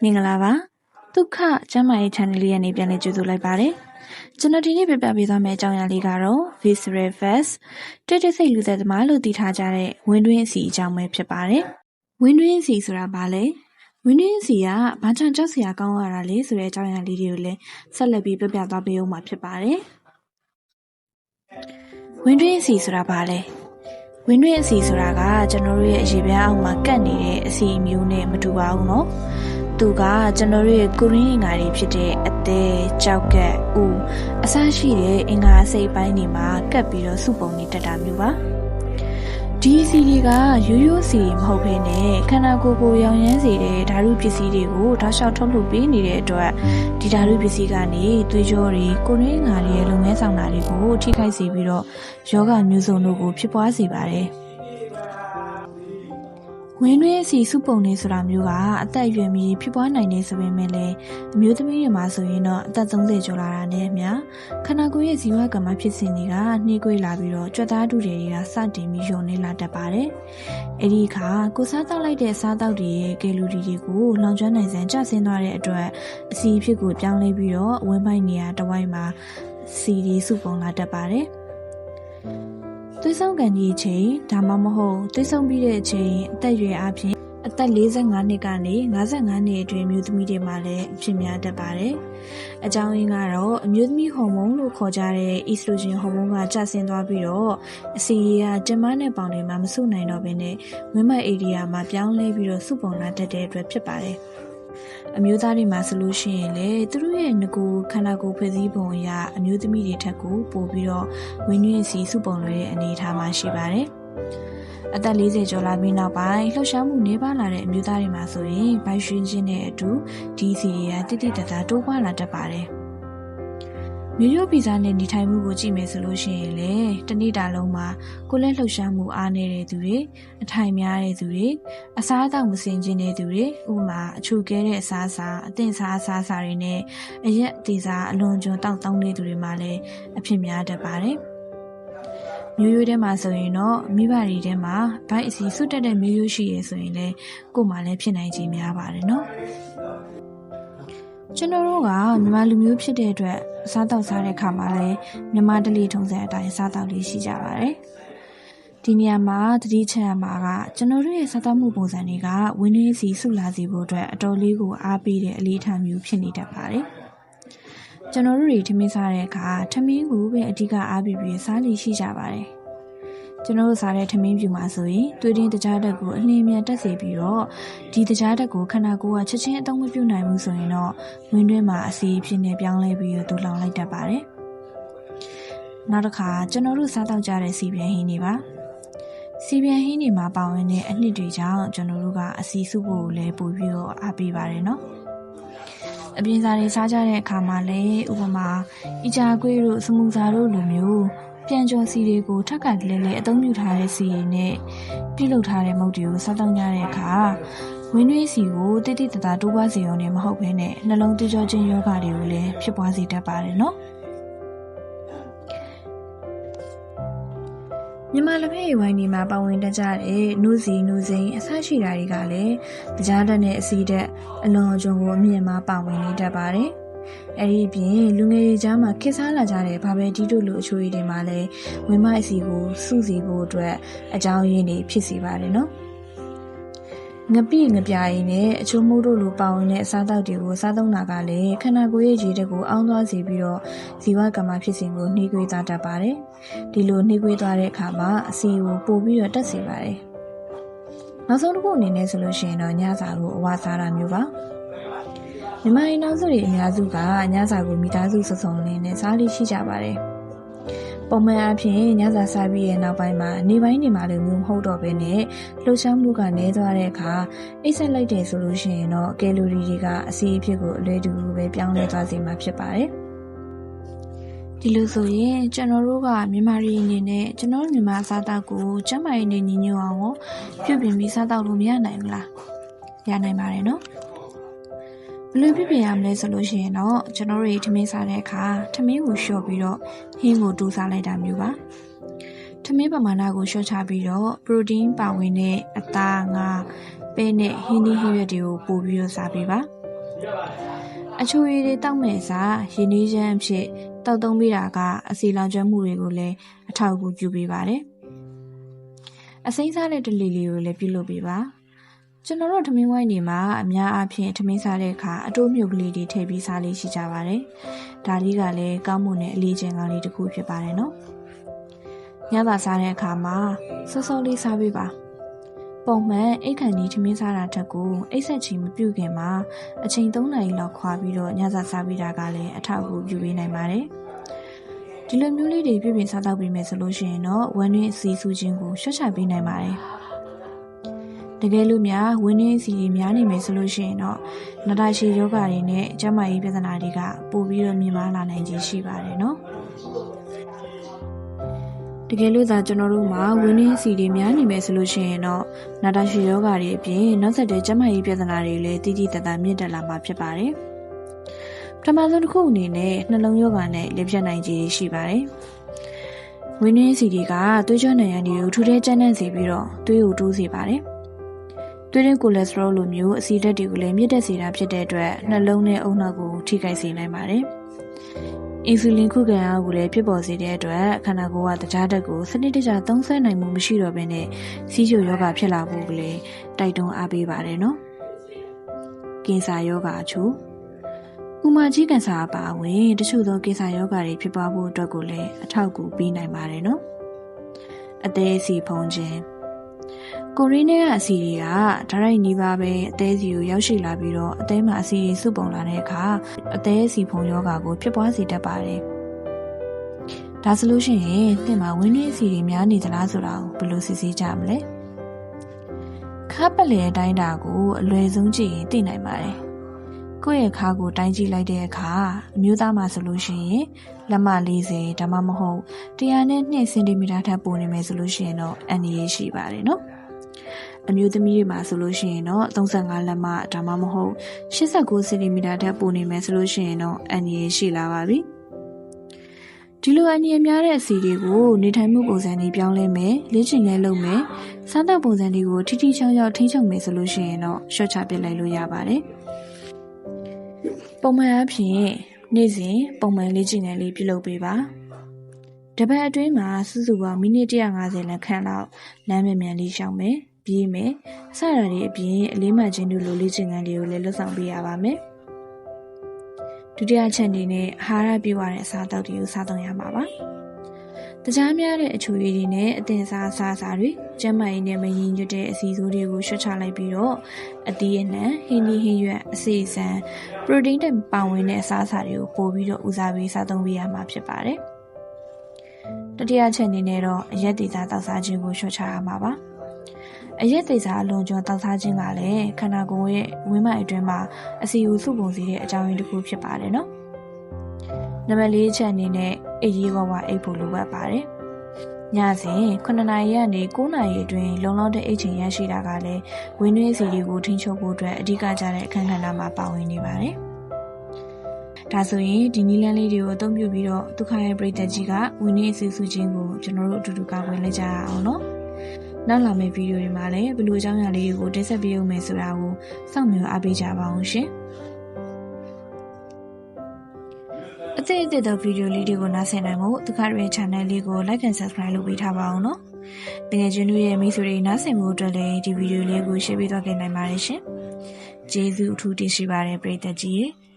မင်္ဂလာပါဒုက္ခကျမ်းမာရေး channel လေးကနေပြန်လည်ကြိုဆိုလိုက်ပါတယ်ကျွန်တော်ဒီနေ့ပြပြပေးသွားမယ့်အကြောင်းအရာလေးကတော့ visceral fat တိတ်တိတ်ဆိတ်လူသက်သမားလို့သိထားကြတဲ့ဝင်းတွင်းအဆီအကြောင်းပဲဖြစ်ပါတယ်ဝင်းတွင်းအဆီဆိုတာဘာလဲဝင်းတွင်းအဆီကဘာကြောင့်ကြောက်စရာကောင်းရတာလဲဆိုတဲ့အကြောင်းအရာလေးတွေကိုလည်းဆက်လက်ပြီးပြပြသွားပေးအောင်မှာဖြစ်ပါတယ်ဝင်းတွင်းအဆီဆိုတာဘာလဲဝင်းတွင်းအဆီဆိုတာကကျွန်တော်တို့ရဲ့အရေပြားအောက်မှာကပ်နေတဲ့အဆီအမျိုးနဲ့မတူပါဘူးနော်သူကကျွန်တော်တို့ရဲ့ကိုရင်းအင်္ဂါတွေဖြစ်တဲ့အသေးကြောက်ကက်ဦးအစရှိတဲ့အင်္ဂါအစိတ်ပိုင်းတွေမှာကပ်ပြီးတော့စုပုံနေတတ်တာမျိုးပါဒီစီတွေကရိုးရိုးစီမဟုတ်ဘဲနဲ့ခန္ဓာကိုယ်ကိုရောင်ရမ်းစေတဲ့ဓာတုပစ္စည်းတွေကိုတောက်လျှောက်ထုတ်လုပ်ပေးနေတဲ့အတွက်ဒီဓာတုပစ္စည်းကနေသွေးကြောတွေကိုရင်းအင်္ဂါတွေရဲ့လုပ်ငန်းဆောင်တာတွေကိုထိခိုက်စေပြီးတော့ယောဂမျိုးစုံတို့ကိုဖြစ်ပွားစေပါတယ်ဝင်းတွင်းအဆီစုပုံနေဆိုတာမျိုးကအသက်အရွယ်မီဖြစ်ပွားနိုင်နေဆိုပေမဲ့လည်းအမျိုးသမီးတွေမှာဆိုရင်တော့အသက်30ကျော်လာတာနဲ့အမျှခန္ဓာကိုယ်ရဲ့ဇီဝကမ္မဖြစ်စဉ်တွေကနှေးကွေးလာပြီးတော့ကြွက်သားတူတွေကစတင်ပြီးယုံနေလာတတ်ပါတယ်။အဲဒီအခါကိုစားတောက်လိုက်တဲ့အစားအသောက်တွေရဲ့ကယ်လိုရီတွေကိုလောင်ကျွမ်းနိုင်စံကျဆင်းသွားတဲ့အတွက်အဆီအဖြစ်ကိုပြောင်းလဲပြီးတော့ဝင်းပိုက်နေရာတစ်ဝိုက်မှာစီတွေစုပုံလာတတ်ပါတယ်။သွေးဆောင်ကန်ဒီအချိန်ဒါမှမဟုတ်သွေးဆောင်ပြီးတဲ့အချိန်အသက်အရွယ်အပြင်အသက်45နှစ်ကနေ55နှစ်အတွင်းမျိုးသမီးတွေမှာလည်းဖြစ်များတတ်ပါတယ်။အကြောင်းရင်းကတော့အမျိုးသမီးဟော်မုန်းလို့ခေါ်ကြတဲ့အီစထရိုဂျင်ဟော်မုန်းကကျဆင်းသွားပြီးတော့အဆီရည်ကတင်မနဲ့ပေါင်တွေမှာမစုနိုင်တော့ဘဲနဲ့ဝင်းမဧရိယာမှာပြောင်းလဲပြီးတော့စုပုံလာတတ်တဲ့အတွက်ဖြစ်ပါတယ်။အမျိုးသားတွေမှာဆိုလို့ရှိရင်လေသူတို့ရဲ့ငကိုခန္ဓာကိုယ်ဖွဲ့စည်းပုံအရအမျိုးသမီးတွေထက်ကိုပိုပြီးတော့ဝင်းတွင်းစီစုပုံလွယ်တဲ့အနေအထားမှာရှိပါတယ်။အသက်40ကျော်လာပြီးနောက်ပိုင်းလှုပ်ရှားမှုနှေးပါးလာတဲ့အမျိုးသားတွေမှာဆိုရင်ဘိုက်ရွှင်ခြင်းနဲ့အတူဒီစီတွေကတိတိတသားတိုးပွားလာတတ်ပါတယ်။မျိုးရိုးဗီဇနဲ့နေထိုင်မှုကိုကြည့်မယ်ဆိုလို့ရှိရင်လေတနေ့တာလုံးမှာကိုယ်လက်လှုပ်ရှားမှုအားနေတဲ့သူတွေအထိုင်များတဲ့သူတွေအစားအသောက်မစင်ကျင်တဲ့သူတွေဥပမာအချို့ကဲတဲ့အစားအစာအသင့်စားအစားအစာတွေနဲ့အရက်အသေးစားအလွန်ကျွံတောက်တောင်းတဲ့သူတွေမှာလည်းအဖြစ်များတတ်ပါတယ်။မျိုးရိုးထဲမှာဆိုရင်တော့မိဘတွေထဲမှာဘိုက်အစီစွတ်တက်တဲ့မျိုးရိုးရှိရဆိုရင်လည်းကိုယ်မှလည်းဖြစ်နိုင်ခြင်းများပါတယ်နော်။ကျွန်တော်တို့ကမြန်မာလူမျိုးဖြစ်တဲ့အတွက်စားတောက်စားတဲ့အခါမှာလည်းမြန်မာဓလေ့ထုံးစံအတိုင်းစားတောက်လေးရှိကြပါတယ်။ဒီနေရာမှာသတိချရမှာကကျွန်တော်တို့ရဲ့စားတောက်မှုပုံစံတွေကဝင်းတွင်းစီစုလာစေဖို့အတွက်အတော်လေးကိုအားပေးတဲ့အလေးထားမျိုးဖြစ်နေတတ်ပါတယ်။ကျွန်တော်တို့တွေထမင်းစားတဲ့အခါထမင်းကိုပဲအဓိကအားပေးပြီးစားလိရှိကြပါတယ်။ကျွန်တော်တို့စားတဲ့ထမင်းပြူမှာဆိုရင်သွေးတင်းတကြားတက်ကိုအလင်းမြန်တက်စေပြီးတော့ဒီတကြားတက်ကိုခန္ဓာကိုယ်ကချက်ချင်းအသုံးမပြုနိုင်ဘူးဆိုရင်တော့ဝင်းတွင်းမှာအစီအဖြစ်နဲ့ပြောင်းလဲပြီးတော့တူလောင်လိုက်တတ်ပါတယ်။နောက်တစ်ခါကျွန်တော်တို့စားတောက်ကြတဲ့စီပြန်ဟင်းတွေပါ။စီပြန်ဟင်းတွေမှာပါဝင်တဲ့အနှစ်တွေကြောင့်ကျွန်တော်တို့ကအစီစုဖို့လည်းပို့ပြီးတော့အားပေးပါတယ်နော်။အပြင်စားတွေစားကြတဲ့အခါမှာလည်းဥပမာအီချာကွေးတို့စမူစာတို့လိုမျိုးပြန်ကျော်စီတွေကိုထက်ကလဲလဲအသုံးပြုထားတဲ့စီရည်နဲ့ပြုလုပ်ထားတဲ့မုတ်တွေကိုစားတောက်ကြတဲ့အခါဝင်းတွင်းစီကိုတိတိတသားတိုးပွားစေရုံနဲ့မဟုတ်ဘဲနဲ့နှလုံးသွေးကြောခြင်းယောဂတွေကိုလည်းဖြစ်ပွားစေတတ်ပါတယ်နော်မြန်မာလက်ဖက်ရည်ဝိုင်းဒီမှာပါဝင်တတ်ကြတဲ့နုစီနုစိန်အစရှိတာတွေကလည်းကြားတက်နဲ့အစီတက်အလွန်အကျွံကိုအမြင့်မှာပါဝင်နေတတ်ပါတယ်အဲ့ဒီအပြင်လူငယ်တွေကြားမှာခေတ်စားလာကြတဲ့ဘာပဲတီးတို့လိုအချိုးရည်တွေမှာလည်းဝင်းမိုက်စီကိုစုစီဖို့အတွက်အကြောင်းရင်းတွေဖြစ်စေပါတယ်နော်ငပိငပြားရည်နဲ့အချိုးမိုးတို့လိုပါဝင်တဲ့အစားအသောက်တွေကိုစားသုံးတာကလည်းခန္ဓာကိုယ်ရဲ့ရေဓာတ်ကိုအောင်းသွားစေပြီးတော့ဇီဝကမ္မဖြစ်စဉ်ကိုနှေးကွေးသွားတတ်ပါတယ်ဒီလိုနှေးကွေးသွားတဲ့အခါမှာအစီကိုပို့ပြီးတော့တက်စေပါတယ်နောက်ဆုံးတစ်ခုအနေနဲ့ဆိုလို့ရှိရင်တော့ညစာကိုအဝါစားတာမျိုးပါမြန်မာအိမ်နောက်စုတွေအများစုကညစာကိုမိသားစုစုံလေးနဲ့စားလိရှိကြပါတယ်။ပုံမှန်အားဖြင့်ညစာစားပြီးရဲ့နောက်ပိုင်းမှာနေပိုင်းနေမှာလည်းမျိုးမဟုတ်တော့ဘဲနဲ့လှုပ်ရှားမှုကနည်းသွားတဲ့အခါအိပ်ဆက်လိုက်တယ်ဆိုလို့ရှိရင်တော့ကယ်လိုရီတွေကအစီအဖြစ်ကိုအလွယ်တကူပဲပြောင်းလဲသွားစေမှာဖြစ်ပါတယ်။ဒီလိုဆိုရင်ကျွန်တော်တို့ကမြန်မာပြည်အနေနဲ့ကျွန်တော်မြန်မာစားတောက်ကိုကျန်းမာရေးနဲ့ညီညွတ်အောင်ကိုပြုပြင်ပြီးစားတောက်လို့မရနိုင်ဘူးလား။ရနိုင်ပါတယ်နော်။ဘယ်လိုဖြစ်ရမလဲဆိုလို့ရှိရင်တော့ကျွန်တော်တို့ထမင်းစားတဲ့အခါထမင်းကိုလျှော့ပြီးတော့ဟင်းကိုတူးစားလိုက်တာမျိုးပါထမင်းပမာဏကိုလျှော့ချပြီးတော့ပရိုတင်းပါဝင်တဲ့အသားငါပဲနဲ့ဟင်းသီးဟင်းရွက်တွေကိုပို့ပြီးတော့စားပေးပါ အချိုရည်တွေတောက်မဲ့စားရင်းနှီးချမ်းအဖြစ်တောက်သုံးပေးတာကအစီလောင်ကျွမ်းမှုတွေကိုလည်းအထောက်အကူပြုပေးပါတယ်အစိမ်းစားတဲ့တလီလေးကိုလည်းပြုလုပ်ပေးပါကျွန်တော်တို့ထမင်းဝိုင်းတွေမှာအများအားဖြင့်ထမင်းစားတဲ့အခါအတိုးမြုပ်ကလေးတွေထည့်ပြီးစားလေးရှိကြပါတယ်ဒါလေးကလည်းကောင်းမွန်တဲ့အလေးချိန်ကောင်းလေးတစ်ခုဖြစ်ပါတယ်နော်ညသာစားတဲ့အခါမှာစောစောလေးစားပေးပါပုံမှန်အိတ်ခမ်းကြီးထမင်းစားတာတက်ကိုအိတ်ဆက်ချီမပြုတ်ခင်မှာအချိန်3နာရီလောက်ခွာပြီးတော့ညစာစားပေးတာကလည်းအထောက်အကူပြုပေးနိုင်ပါတယ်ဒီလိုမျိုးလေးတွေပြည့်ပြည့်စားတော့ပြီးမယ်ဆိုလို့ရှိရင်တော့ဝမ်းတွင်းအဆီးဆူခြင်းကိုရှော့ချပေးနိုင်ပါတယ်တကယ်လို့များဝမ်းတွင်းအဆီးတွေများနေမယ်ဆိုလို့ရှိရင်တော့နာတာရှည်ယောဂတွေနဲ့ကျန်းမာရေးပြဿနာတွေကပိုပြီးတော့မြင့်မားလာနိုင်ခြင်းရှိပါတယ်နော်တကယ်လို့သာကျွန်တော်တို့မှာဝင်းနှင်းစီတွေများနေမယ်ဆိုလို့ရှိရင်တော့နာတာရှည်ယောဂတွေအပြင်နောက်ဆက်တွဲကျန်းမာရေးပြဿနာတွေလည်းတိတိတတ်တာမြင့်တက်လာမှာဖြစ်ပါတယ်ပထမဆုံးတစ်ခုအနေနဲ့နှလုံးယောဂနဲ့လက်ပြတ်နိုင်ခြင်းရှိပါတယ်ဝင်းနှင်းစီတွေကသွေးကြောနံရံတွေကိုထူထဲကျန်းတဲ့စေပြီးတော့သွေးကိုတိုးစေပါတယ်သွေးတွင်းကိုလက်စထရောလိုမျိုးအဆီဓာတ်တွေကိုလည်းမြင့်တက်စေတာဖြစ်တဲ့အတွက်နှလုံးနဲ့အုံနောက်ကိုထိခိုက်စေနိုင်ပါတယ်အင်ဆူလင်ခုခံအားကိုလည်းဖြစ်ပေါ်စေတဲ့အတွက်ခန္ဓာကိုယ်ကတခြားဓာတ်ကိုစနစ်တကျသုံးစွဲနိုင်မှုမရှိတော့ဘဲနဲ့စီးချိုယောဂဖြစ်လာဖို့ကလည်းတိုက်တွန်းအားပေးပါတယ်နော်ကင်ဆာယောဂအချို့ဥမာကြီးကင်ဆာအပါအဝင်တချို့သောကင်ဆာယောဂတွေဖြစ်ပွားဖို့အတွက်ကိုလည်းအထောက်အကူပေးနိုင်ပါတယ်နော်အသေးအစီဖုံးခြင်းကိုရီးနဲ့ကအစီတွေကဓာတ်ရိုက်နီးပါးပဲအသေးစီကိုရောက်ရှိလာပြီးတော့အသေးမှာအစီတွေစုပုံလာတဲ့အခါအသေးအစီဖုံယောဂါကိုဖြစ်ပွားစေတတ်ပါတယ်။ဒါဆိုလို့ရှိရင်သင်မှာဝင်းတွင်းအစီတွေများနေသလားဆိုတာကိုဘယ်လိုစစ်ဆေးကြမလဲ။ခါပလေအတိုင်းတာကိုအလွယ်ဆုံးကြည့်ရင်သိနိုင်ပါတယ်။ကိုယ့်ရဲ့ခါကိုတိုင်းကြည့်လိုက်တဲ့အခါအမျိုးသားမှာဆိုလို့ရှိရင်လက်မ40ဒါမှမဟုတ်102 စင်တီမီတာထပ်ပိုနေမယ်ဆိုလို့ရှိရင်တော့အန်ဒီရှိပါတယ်နော်။အမျိုးသမီးတွေမှာဆိုလို့ရှိရင်တော့35လက်မဒါမှမဟုတ်89စင်တီမီတာထက်ပိုနေမယ်ဆိုလို့ရှိရင်တော့အန်ဒီရှိလာပါပြီဒီလိုအန်ဒီများတဲ့အစီတွေကိုနေထိုင်မှုပုံစံတွေပြောင်းလဲမယ်လေ့ကျင့်လဲလုပ်မယ်စားသောက်ပုံစံတွေကိုထိထိချောင်းချောင်းထိန်းချုပ်မယ်ဆိုလို့ရှိရင်တော့ရှော့ချပစ်လိုက်လို့ရပါတယ်ပုံမှန်အဖြစ်နေ့စဉ်ပုံမှန်လေ့ကျင့်ခန်းလေးပြုလုပ်ပေးပါတပတ်အတွင်းမှာစုစုပေါင်းမိနစ်150လခန့်လောက်လမ်းမြန်မြန်လေးရှောင်မယ်ပြေးမယ်အစရတွေအပြင်အလေးမှချင်းတို့လိုလေ့ကျင့်ခန်းတွေကိုလည်းလွတ်ဆောင်ပေးရပါမယ်ဒုတိယချက်အနေနဲ့အာဟာရပြည့်ဝတဲ့အစားအသောက်တွေကိုစားသုံးရမှာပါတခြားများတဲ့အချိုရည်တွေနဲ့အသင်စားအစားအစာတွေကျန်းမာရေးနဲ့မရင်းညွတ်တဲ့အစီအစိုးတွေကိုရှော့ချလိုက်ပြီးတော့အသီးအနှံဟင်းသီးဟင်းရွက်အစီအစံပရိုတင်းတွေပါဝင်တဲ့အစားအစာတွေကိုပို့ပြီးတော့ဦးစားပေးစားသုံးပေးရမှာဖြစ်ပါတယ်တတိယချက်အနေနဲ့တော့အရက်ဒေသတောက်စားခြင်းကိုရှော့ချရမှာပါအရက်သေးစားအလွန်ကျွံတောက်စားခြင်းကလည်းခန္ဓာကိုယ်ရဲ့ဝင်းမိုက်အတွင်းမှာအစီအူစုပုံစေတဲ့အကြောင်းရင်းတစ်ခုဖြစ်ပါတယ်နော်။နံပါတ်၄ချက်အနေနဲ့အိပ်ရေးဝအိပ်ဖို့လိုအပ်ပါတယ်။ညစဉ်9နာရီကနေ9နာရီအတွင်းလုံလောက်တဲ့အိပ်ချိန်ရရှိတာကလည်းဝင်းတွင်းစီတွေကိုထိန်းချုပ်ဖို့အတွက်အဓိကကျတဲ့အခန်းကဏ္ဍမှာပါဝင်နေပါတယ်။ဒါဆိုရင်ဒီနည်းလမ်းလေးတွေကိုအသုံးပြုပြီးတော့ဒုက္ခရဲ့ပရိသတ်ကြီးကဝင်းတွင်းအစီအစုခြင်းကိုကျွန်တော်တို့အတူတူကာကွယ်လိုက်ကြရအောင်နော်။နောက်လာမယ့်ဗီဒီယိုတွေမှာလည်းဘယ်လိုအကြောင်းအရာလေးတွေကိုတင်ဆက်ပေးဦးမယ်ဆိုတာကိုစောင့်မျှော်အားပေးကြပါအောင်ရှင်။အသစ်သောဗီဒီယိုလေးတွေကိုနားဆင်နိုင်ဖို့ဒုက္ခရဲ့ channel လေးကို like and subscribe လုပ်ပေးထားပါအောင်နော်။တကယ်ချင်းတို့ရဲ့မိတ်ဆွေတွေနားဆင်ဖို့အတွက်လည်းဒီဗီဒီယိုလေးကို share ပေးသွားခဲ့နိုင်ပါတယ်ရှင်။ကျေးဇူးအထူးတင်ရှိပါတယ်ပရိသတ်ကြီး။